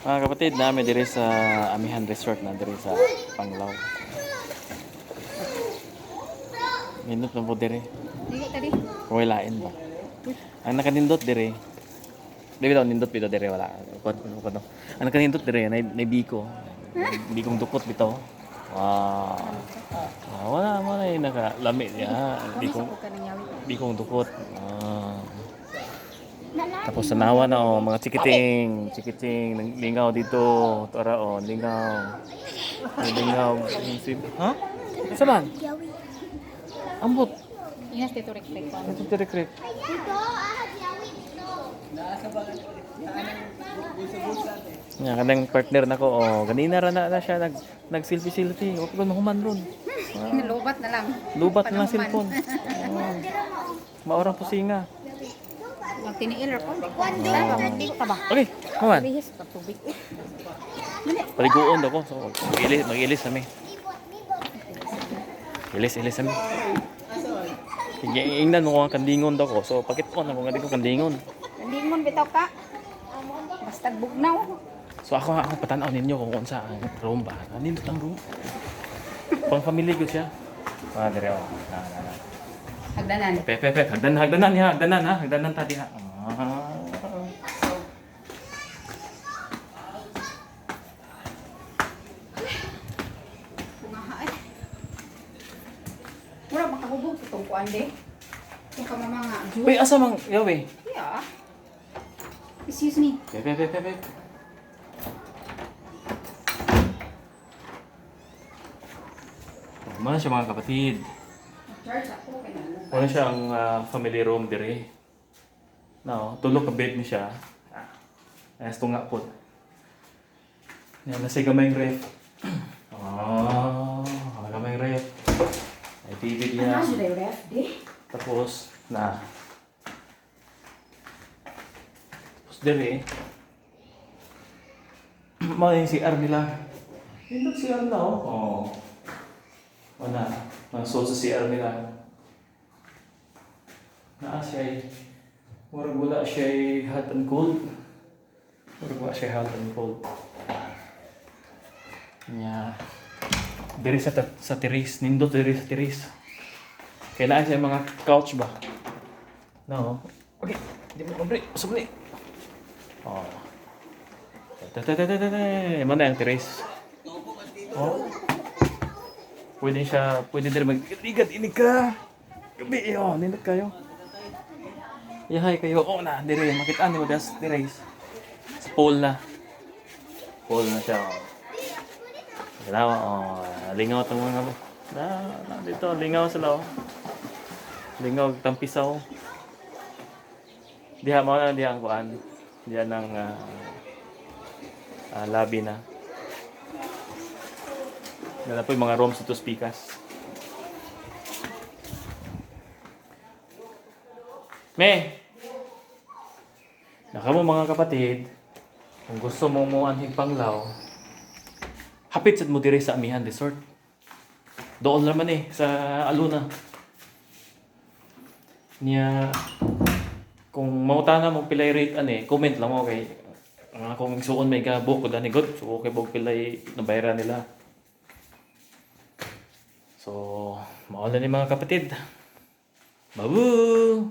Mga kapatid, namin diri sa Amihan Resort na diri sa Panglao. Nindot na po diri. Dili tadi. Kung lain ba? Ang nakanindot diri. Di ba nindot bitaw diri wala. Kuno. Ang nakanindot diri na biko. Bikong dukot bitaw. Wow. Wala mo na nakalami niya. Bikong dukot. Tapos sa nawa na mga chikiting lingaw dito, tara lingaw. Lingaw. Ha? Sa man? Ambot. Inas dito rek-rek. Ito rek-rek. Nya kadang partner nako ganina ra na siya nag-selfie. Wa ko mahuman ron. Lubat na lang. Lubat na lang cellphone. Maorang pusinga. Magtiniil ko. Dito ba? Okay, kawan. Bihis pa tubig. Paliguon ako. So mag-ilis kami. Ilis kami. Ingnan mo ang kandingon daw ko. So pakit ko na kung ko kandingon. Kandingon bitaw ka. Basta bugnaw. So ako patanaw ninyo kung unsa ang room ba. Nindot ang room. Pang family ko siya. Dire oh. Hagdanan. Hagdanan tadi ha. Mura makahubog itong kuan de. Yung kamamanga. Uy, asa mang yawe? Yeah. Excuse me. Pepe. Mana siya mga kapatid. Charge ako kay nalo. Wala siya ang family room diri. No, tulog ka bed ni siya. Ayos tunga po. Yan na siya gamayng ref. Gamayng ref. Ay TV niya. Ano siya ref de? Tapos diri. Mga yung CR nila. Yung CR na Wala. Masol sa CR nila. Naa siya murag wala siya hot and cold. Nya. Diri sa terrace, nindot diri sa terrace. Kailangan siya mga couch ba? No. Okay, di mo komple, usap ni. Mana yang terrace? Pwede din mag-ligat ini ka. Gabi nindot kayo. Yahay kayo. Na, dire makitaan ni mo das terrace. Pool na siya. Dalawa lingaw tong mga dito lingaw sila lingaw tampisaw. Diha mo na diha ang kuan. Diha ng labi na. Dala po yung mga rooms ito speakers. Nakamo mga kapatid, kung gusto mo muanhig Panglao, hapit sad mo diri sa Amihan Resort. Doon naman sa Aluna. Niya kung mautana mo pilay rate comment lang mo kay kung suon may book ko dani good. So okay bog pilay nabayaran nila. So, mauna ni mga kapatid. Babu!